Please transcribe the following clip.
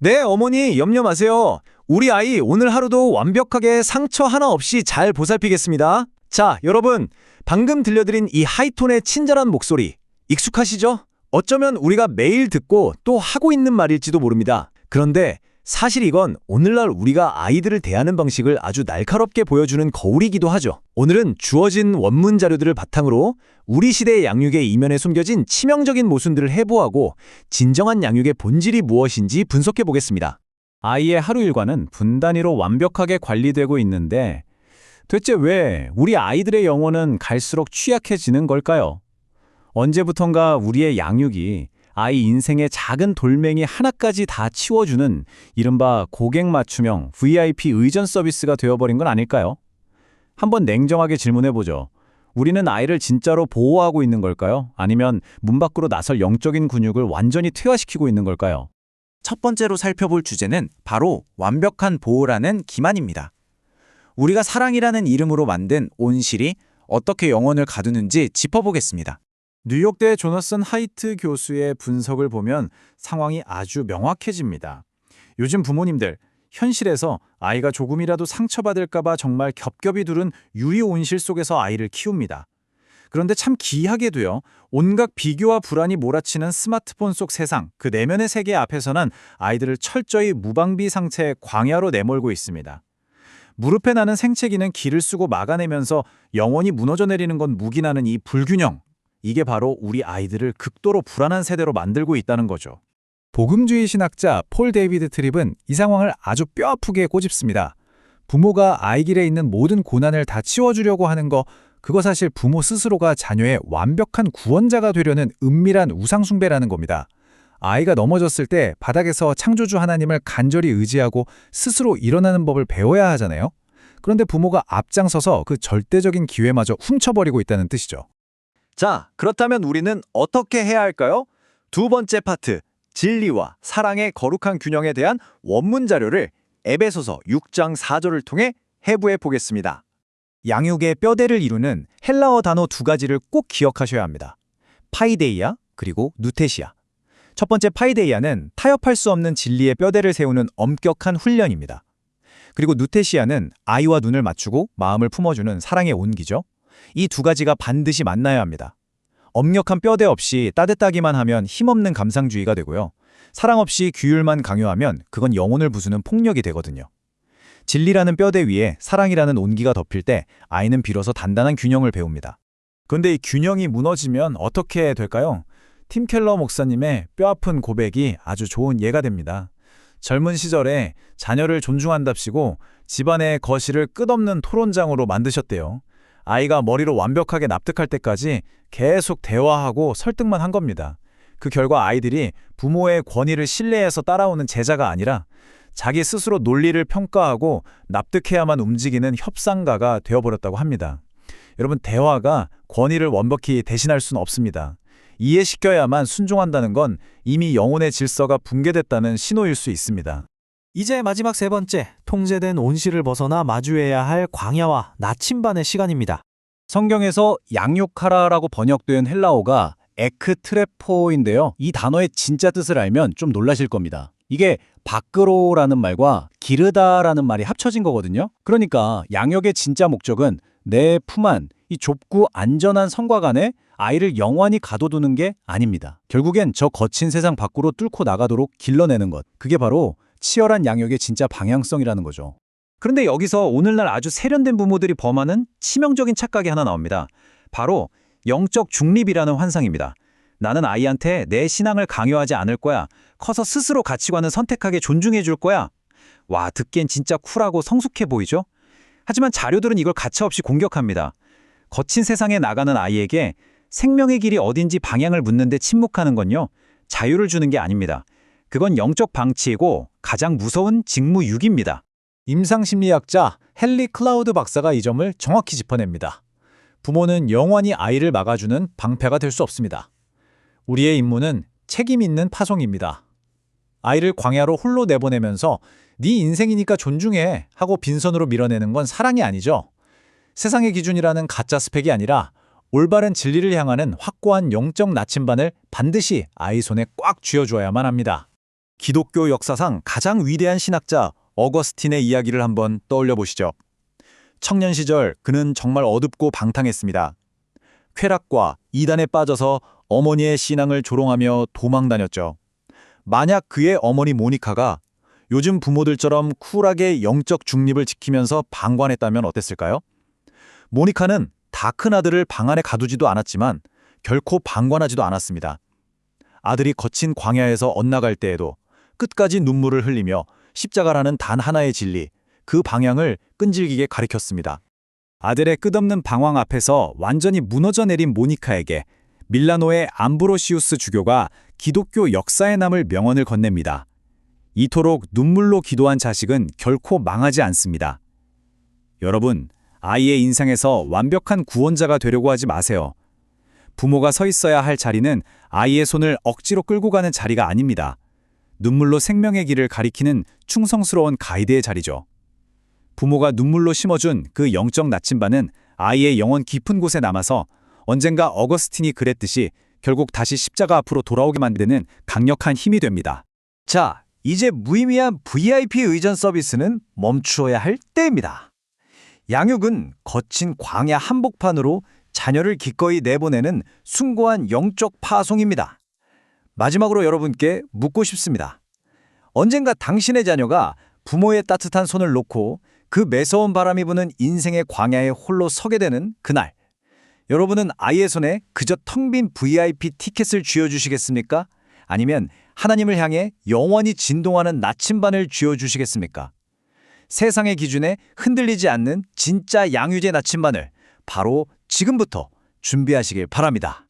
네, 어머니 염려 마세요. 우리 아이 오늘 하루도 완벽하게 상처 하나 없이 잘 보살피겠습니다. 자, 여러분, 방금 들려드린 이 하이톤의 친절한 목소리 익숙하시죠? 어쩌면 우리가 매일 듣고 또 하고 있는 말일지도 모릅니다. 그런데 사실 이건 오늘날 우리가 아이들을 대하는 방식을 아주 날카롭게 보여주는 거울이기도 하죠. 오늘은 주어진 원문 자료들을 바탕으로 우리 시대의 양육의 이면에 숨겨진 치명적인 모순들을 해부하고 진정한 양육의 본질이 무엇인지 분석해 보겠습니다. 아이의 하루 일과는 분 단위로 완벽하게 관리되고 있는데 대체 왜 우리 아이들의 영혼은 갈수록 취약해지는 걸까요? 언제부턴가 우리의 양육이 아이 인생의 작은 돌멩이 하나까지 다 치워주는 이른바 고객 맞춤형 VIP 의전 서비스가 되어버린 건 아닐까요? 한번 냉정하게 질문해보죠. 우리는 아이를 진짜로 보호하고 있는 걸까요? 아니면 문 밖으로 나설 영적인 근육을 완전히 퇴화시키고 있는 걸까요? 첫 번째로 살펴볼 주제는 바로 완벽한 보호라는 기만입니다. 우리가 사랑이라는 이름으로 만든 온실이 어떻게 영혼을 가두는지 짚어보겠습니다. 뉴욕대 조나선 하이트 교수의 분석을 보면 상황이 아주 명확해집니다. 요즘 부모님들, 현실에서 아이가 조금이라도 상처받을까봐 정말 겹겹이 두른 유리 온실 속에서 아이를 키웁니다. 그런데 참 기이하게도요, 온갖 비교와 불안이 몰아치는 스마트폰 속 세상, 그 내면의 세계 앞에서는 아이들을 철저히 무방비 상태의 광야로 내몰고 있습니다. 무릎에 나는 생채기는 기를 쓰고 막아내면서 영원히 무너져 내리는 건 묵인하는 이 불균형, 이게 바로 우리 아이들을 극도로 불안한 세대로 만들고 있다는 거죠. 복음주의 신학자 폴 데이비드 트립은 이 상황을 아주 뼈아프게 꼬집습니다. 부모가 아이 길에 있는 모든 고난을 다 치워주려고 하는 거, 그거 사실 부모 스스로가 자녀의 완벽한 구원자가 되려는 은밀한 우상숭배라는 겁니다. 아이가 넘어졌을 때 바닥에서 창조주 하나님을 간절히 의지하고 스스로 일어나는 법을 배워야 하잖아요. 그런데 부모가 앞장서서 그 절대적인 기회마저 훔쳐버리고 있다는 뜻이죠. 자, 그렇다면 우리는 어떻게 해야 할까요? 두 번째 파트, 진리와 사랑의 거룩한 균형에 대한 원문 자료를 에베소서 6장 4절을 통해 해부해 보겠습니다. 양육의 뼈대를 이루는 헬라어 단어 두 가지를 꼭 기억하셔야 합니다. 파이데이아 그리고 누테시아. 첫 번째 파이데이아는 타협할 수 없는 진리의 뼈대를 세우는 엄격한 훈련입니다. 그리고 누테시아는 아이와 눈을 맞추고 마음을 품어주는 사랑의 온기죠. 이 두 가지가 반드시 만나야 합니다. 엄격한 뼈대 없이 따뜻하기만 하면 힘없는 감상주의가 되고요. 사랑 없이 규율만 강요하면 그건 영혼을 부수는 폭력이 되거든요. 진리라는 뼈대 위에 사랑이라는 온기가 덮일 때 아이는 비로소 단단한 균형을 배웁니다. 그런데 이 균형이 무너지면 어떻게 될까요? 팀 켈러 목사님의 뼈아픈 고백이 아주 좋은 예가 됩니다. 젊은 시절에 자녀를 존중한답시고 집안의 거실을 끝없는 토론장으로 만드셨대요. 아이가 머리로 완벽하게 납득할 때까지 계속 대화하고 설득만 한 겁니다. 그 결과 아이들이 부모의 권위를 신뢰해서 따라오는 제자가 아니라 자기 스스로 논리를 평가하고 납득해야만 움직이는 협상가가 되어버렸다고 합니다. 여러분, 대화가 권위를 완벽히 대신할 수는 없습니다. 이해시켜야만 순종한다는 건 이미 영혼의 질서가 붕괴됐다는 신호일 수 있습니다. 이제 마지막 세 번째, 통제된 온실을 벗어나 마주해야 할 광야와 나침반의 시간입니다. 성경에서 양육하라라고 번역된 헬라어가 에크트레포인데요. 이 단어의 진짜 뜻을 알면 좀 놀라실 겁니다. 이게 밖으로라는 말과 기르다라는 말이 합쳐진 거거든요. 그러니까 양육의 진짜 목적은 내 품 안, 이 좁고 안전한 성곽 안에 아이를 영원히 가둬두는 게 아닙니다. 결국엔 저 거친 세상 밖으로 뚫고 나가도록 길러내는 것. 그게 바로 치열한 양육의 진짜 방향성이라는 거죠. 그런데 여기서 오늘날 아주 세련된 부모들이 범하는 치명적인 착각이 하나 나옵니다. 바로 영적 중립이라는 환상입니다. 나는 아이한테 내 신앙을 강요하지 않을 거야. 커서 스스로 가치관을 선택하게 존중해 줄 거야. 와, 듣기엔 진짜 쿨하고 성숙해 보이죠? 하지만 자료들은 이걸 가차없이 공격합니다. 거친 세상에 나가는 아이에게 생명의 길이 어딘지 방향을 묻는데 침묵하는 건요, 자유를 주는 게 아닙니다. 그건 영적 방치이고 가장 무서운 직무유기입니다. 임상심리학자 헨리 클라우드 박사가 이 점을 정확히 짚어냅니다. 부모는 영원히 아이를 막아주는 방패가 될 수 없습니다. 우리의 임무는 책임 있는 파송입니다. 아이를 광야로 홀로 내보내면서 네 인생이니까 존중해 하고 빈손으로 밀어내는 건 사랑이 아니죠. 세상의 기준이라는 가짜 스펙이 아니라 올바른 진리를 향하는 확고한 영적 나침반을 반드시 아이 손에 꽉 쥐어주어야만 합니다. 기독교 역사상 가장 위대한 신학자 어거스틴의 이야기를 한번 떠올려 보시죠. 청년 시절 그는 정말 어둡고 방탕했습니다. 쾌락과 이단에 빠져서 어머니의 신앙을 조롱하며 도망 다녔죠. 만약 그의 어머니 모니카가 요즘 부모들처럼 쿨하게 영적 중립을 지키면서 방관했다면 어땠을까요? 모니카는 다 큰 아들을 방 안에 가두지도 않았지만 결코 방관하지도 않았습니다. 아들이 거친 광야에서 엇나갈 때에도 끝까지 눈물을 흘리며 십자가라는 단 하나의 진리, 그 방향을 끈질기게 가리켰습니다. 아들의 끝없는 방황 앞에서 완전히 무너져 내린 모니카에게 밀라노의 암브로시우스 주교가 기독교 역사에 남을 명언을 건넵니다. 이토록 눈물로 기도한 자식은 결코 망하지 않습니다. 여러분, 아이의 인생에서 완벽한 구원자가 되려고 하지 마세요. 부모가 서 있어야 할 자리는 아이의 손을 억지로 끌고 가는 자리가 아닙니다. 눈물로 생명의 길을 가리키는 충성스러운 가이드의 자리죠. 부모가 눈물로 심어준 그 영적 나침반은 아이의 영혼 깊은 곳에 남아서 언젠가 어거스틴이 그랬듯이 결국 다시 십자가 앞으로 돌아오게 만드는 강력한 힘이 됩니다. 자, 이제 무의미한 VIP 의전 서비스는 멈추어야 할 때입니다. 양육은 거친 광야 한복판으로 자녀를 기꺼이 내보내는 숭고한 영적 파송입니다. 마지막으로 여러분께 묻고 싶습니다. 언젠가 당신의 자녀가 부모의 따뜻한 손을 놓고 그 매서운 바람이 부는 인생의 광야에 홀로 서게 되는 그날, 여러분은 아이의 손에 그저 텅 빈 VIP 티켓을 쥐어주시겠습니까? 아니면 하나님을 향해 영원히 진동하는 나침반을 쥐어주시겠습니까? 세상의 기준에 흔들리지 않는 진짜 양육의 나침반을 바로 지금부터 준비하시길 바랍니다.